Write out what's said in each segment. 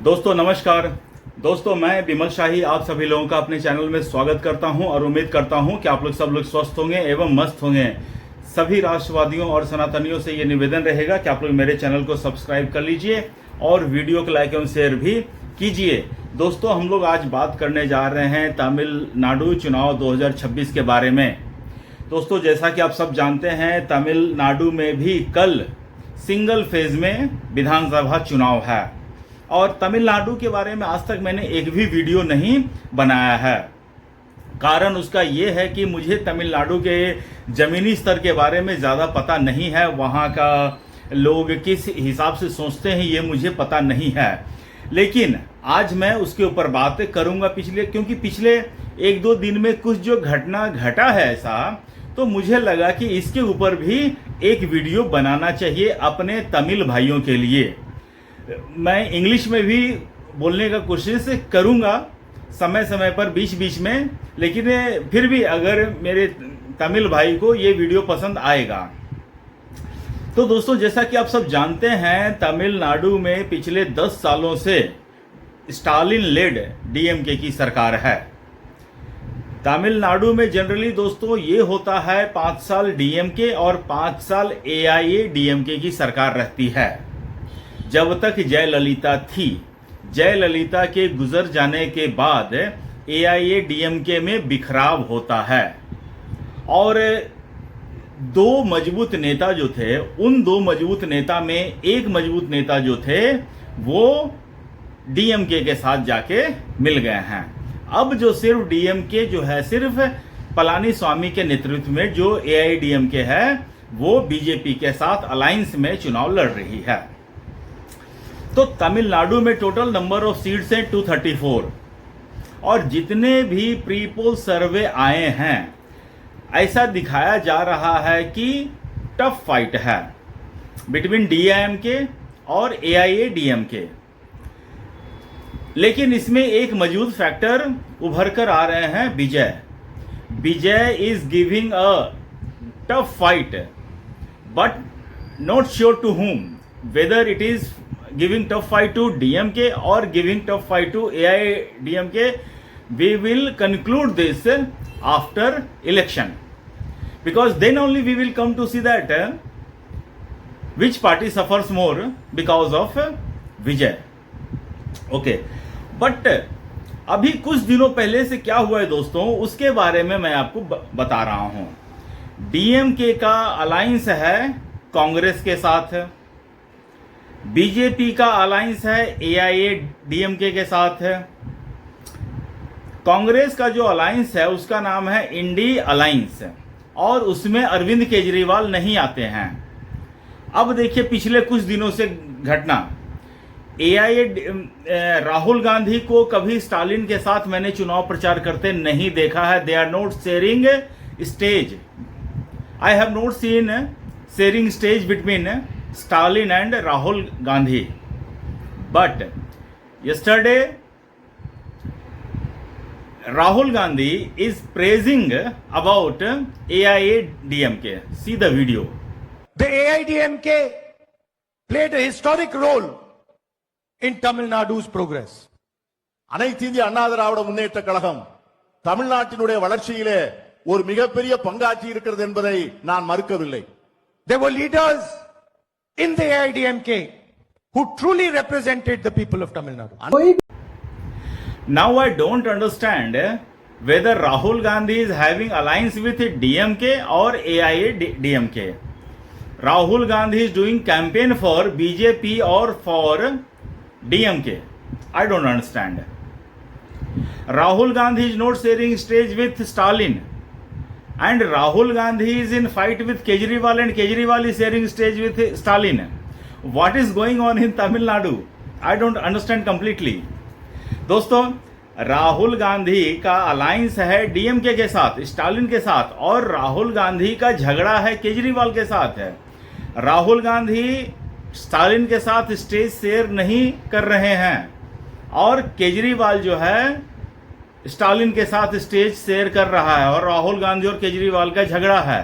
दोस्तों नमस्कार। दोस्तों मैं विमल शाही आप सभी लोगों का अपने चैनल में स्वागत करता हूं और उम्मीद करता हूं कि आप लोग सब लोग स्वस्थ होंगे एवं मस्त होंगे। सभी राष्ट्रवादियों और सनातनियों से ये निवेदन रहेगा कि आप लोग मेरे चैनल को सब्सक्राइब कर लीजिए और वीडियो को लाइक एवं शेयर भी कीजिए। दोस्तों हम लोग आज बात करने जा रहे हैं तमिलनाडु चुनाव 2026 के बारे में। दोस्तों जैसा कि आप सब जानते हैं तमिलनाडु में भी कल सिंगल फेज में विधानसभा चुनाव है और तमिलनाडु के बारे में आज तक मैंने एक भी वीडियो नहीं बनाया है। कारण उसका ये है कि मुझे तमिलनाडु के जमीनी स्तर के बारे में ज़्यादा पता नहीं है, वहाँ का लोग किस हिसाब से सोचते हैं ये मुझे पता नहीं है। लेकिन आज मैं उसके ऊपर बात करूँगा क्योंकि पिछले एक दो दिन में कुछ जो घटना घटा है ऐसा, तो मुझे लगा कि इसके ऊपर भी एक वीडियो बनाना चाहिए अपने तमिल भाइयों के लिए। मैं इंग्लिश में भी बोलने का कोशिश करूंगा समय समय पर बीच बीच में, लेकिन फिर भी अगर मेरे तमिल भाई को ये वीडियो पसंद आएगा तो दोस्तों जैसा कि आप सब जानते हैं तमिलनाडु में पिछले 10 सालों से स्टालिन लेड डीएमके की सरकार है। तमिलनाडु में जनरली दोस्तों ये होता है 5 साल डीएमके और 5 साल एआईएडीएमके की सरकार रहती है। जब तक जयललिता थी, जयललिता के गुजर जाने के बाद एआईएडीएमके में बिखराव होता है और दो मजबूत नेता जो थे, उन दो मजबूत नेता में एक मजबूत नेता जो थे वो डीएमके के साथ जाके मिल गए हैं। अब जो सिर्फ डीएमके जो है, सिर्फ पलानीस्वामी के नेतृत्व में जो एआईडीएमके है वो बीजेपी के साथ अलायंस में चुनाव लड़ रही है। तो तमिलनाडु में टोटल नंबर ऑफ सीट्स हैं 234 और जितने भी प्री पोल सर्वे आए हैं ऐसा दिखाया जा रहा है कि टफ फाइट है बिटवीन डीएमके और एआईएडीएमके। लेकिन इसमें एक मजबूत फैक्टर उभर कर आ रहे हैं Vijay is giving a tough fight but not sure to whom, whether it is giving tough fight to DMK or giving tough fight to AIDMK. We will conclude this after election because then only we will come to see that which party suffers more because of Vijay. Okay, but अभी कुछ दिनों पहले से क्या हुआ है दोस्तों उसके बारे में मैं आपको बता रहा हूं। डीएमके का अलायंस है कांग्रेस के साथ, बीजेपी का अलायंस है एआईएडीएमके के साथ है। कांग्रेस का जो अलायंस है उसका नाम है इंडी अलायंस और उसमें अरविंद केजरीवाल नहीं आते हैं। अब देखिए पिछले कुछ दिनों से घटना, राहुल गांधी को कभी स्टालिन के साथ मैंने चुनाव प्रचार करते नहीं देखा है। They are not sharing stage, I have not seen sharing stage between Stalin and Rahul Gandhi. But yesterday Rahul Gandhi is praising about AIADMK. See the video. The AIADMK played a historic role in Tamil Nadu's progress. அனைத்து இந்திய அண்ணா திராவிட முன்னேற்ற கழகம் தமிழ்நாட்டினுடைய வளர்ச்சியிலே ஒரு மிகப்பெரிய பங்காற்றி இருக்கிறது என்பதை நான் மறுக்கவில்லை. There were leaders in the AIADMK who truly represented the people of Tamil Nadu. Now I don't understand whether Rahul Gandhi is having alliance with DMK or AIADMK. Rahul Gandhi is doing campaign for BJP or for DMK. I don't understand. Rahul Gandhi is not sharing stage with Stalin. And Rahul Gandhi is in fight with Kejriwal and Kejriwal is sharing stage with Stalin. What is going on in Tamil Nadu? I don't understand completely. दोस्तों राहुल गांधी का alliance है DMK के साथ, Stalin के साथ, और राहुल गांधी का झगड़ा है केजरीवाल के साथ है। राहुल गांधी स्टालिन के साथ स्टेज शेयर नहीं कर रहे हैं और केजरीवाल जो है स्टालिन के साथ स्टेज शेयर कर रहा है और राहुल गांधी और केजरीवाल का झगड़ा है।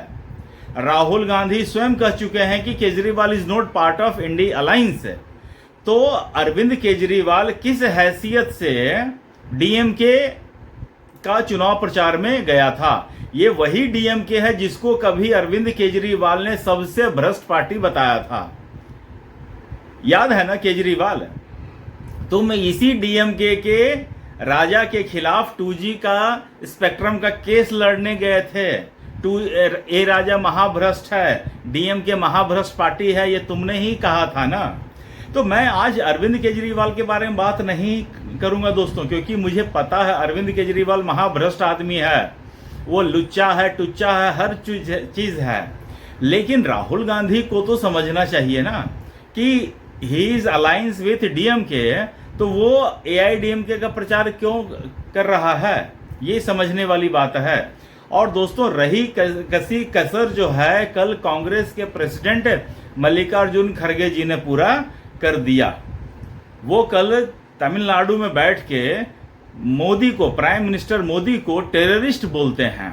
राहुल गांधी स्वयं कह चुके हैं कि Kejriwal is not part of INDI alliance. तो अरविंद केजरीवाल किस हैसियत से डीएमके का चुनाव प्रचार में गया था? ये वही डीएमके है जिसको कभी अरविंद केजरीवाल ने सबसे भ्रष्ट पार्टी बताया था। याद है ना केजरीवाल? तुम इसी डीएमके के राजा के खिलाफ 2G का स्पेक्ट्रम का केस लड़ने गए थे। ए राजा महाभ्रष्ट है, डीएमके महाभ्रष्ट पार्टी है, ये तुमने ही कहा था ना। तो मैं आज अरविंद केजरीवाल के बारे में बात नहीं करूंगा दोस्तों, क्योंकि मुझे पता है अरविंद केजरीवाल महाभ्रष्ट आदमी है, वो लुच्चा है, टुच्चा है, हर चीज है। लेकिन राहुल गांधी को तो समझना चाहिए ना कि he is alliance with DMK, तो वो एआईडीएमके का प्रचार क्यों कर रहा है, ये समझने वाली बात है। और दोस्तों रही कसी कसर जो है, कल कांग्रेस के प्रेसिडेंट मल्लिकार्जुन खड़गे जी ने पूरा कर दिया। वो कल तमिलनाडु में बैठ के मोदी को, प्राइम मिनिस्टर मोदी को टेररिस्ट बोलते हैं।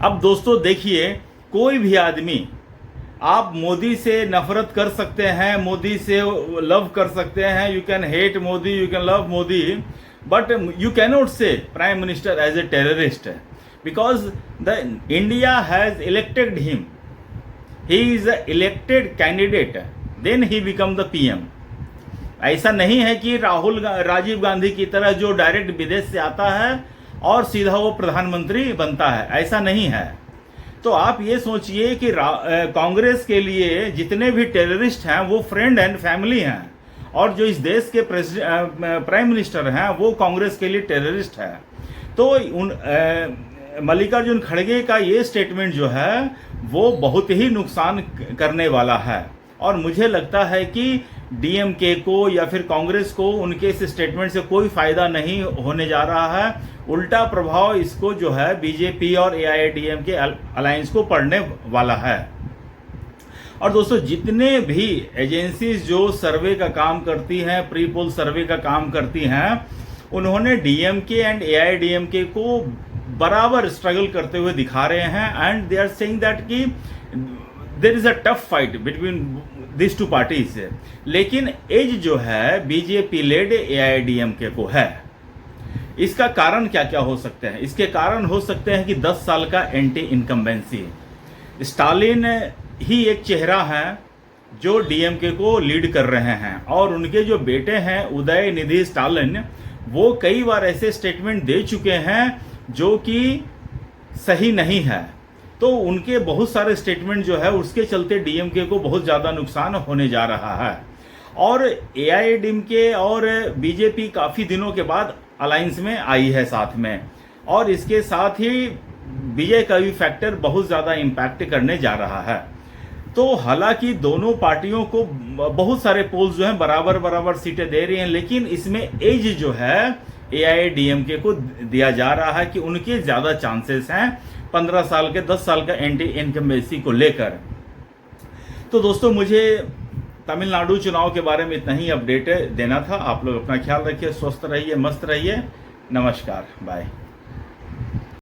अब दोस्तों देखिए, कोई भी आदमी, आप मोदी से नफरत कर सकते हैं, मोदी से लव कर सकते हैं, you can hate Modi, you can love Modi, but you cannot say prime minister as a terrorist, because the India has elected him, he is a elected candidate, then he become the PM. ऐसा नहीं है कि राजीव गांधी की तरह जो direct विदेश से आता है और सीधा वो प्रधानमंत्री बनता है, ऐसा नहीं है। तो आप ये सोचिए कि कांग्रेस के लिए जितने भी टेररिस्ट हैं वो फ्रेंड एंड फैमिली हैं, और जो इस देश के प्राइम मिनिस्टर हैं वो कांग्रेस के लिए टेररिस्ट है। तो मल्लिकार्जुन खड़गे का ये स्टेटमेंट जो है वो बहुत ही नुकसान करने वाला है, और मुझे लगता है कि डीएमके को या फिर कांग्रेस को उनके इस स्टेटमेंट से कोई फायदा नहीं होने जा रहा है। उल्टा प्रभाव इसको जो है बीजेपी और एआईएडीएमके अलायंस को पड़ने वाला है। और दोस्तों जितने भी एजेंसीज जो सर्वे का काम करती हैं, प्री पोल सर्वे का काम करती हैं, उन्होंने डीएमके एंड एआईएडीएमके को बराबर स्ट्रगल करते हुए दिखा रहे हैं, and they are saying that कि there is a tough fight between this two parties. लेकिन एज जो है बीजेपी लेड एआईएडीएमके को है। इसका कारण क्या क्या हो सकते हैं? इसके कारण हो सकते हैं कि 10 साल का एंटी इनकम्बेंसी। स्टालिन ही एक चेहरा है जो डीएमके को लीड कर रहे हैं, और उनके जो बेटे हैं उदयनिधि स्टालिन, वो कई बार ऐसे स्टेटमेंट दे चुके हैं जो कि सही नहीं है। तो उनके बहुत सारे स्टेटमेंट जो है उसके चलते डीएमके को बहुत ज़्यादा नुकसान होने जा रहा है। और एआईएडीएमके और बीजेपी काफ़ी दिनों के बाद अलायंस में आई है साथ में, और इसके साथ ही विजय का भी फैक्टर बहुत ज़्यादा इम्पैक्ट करने जा रहा है। तो हालांकि दोनों पार्टियों को बहुत सारे पोल्स जो हैं बराबर बराबर सीटें दे रही हैं, लेकिन इसमें एज जो है एआईएडीएमके को दिया जा रहा है कि उनके ज़्यादा चांसेस हैं 15 साल के 10 साल का एंटी इनकम्बेंसी को लेकर। तो दोस्तों मुझे तमिलनाडु चुनाव के बारे में इतना ही अपडेट देना था। आप लोग अपना ख्याल रखिए, स्वस्थ रहिए, मस्त रहिए। नमस्कार, बाय।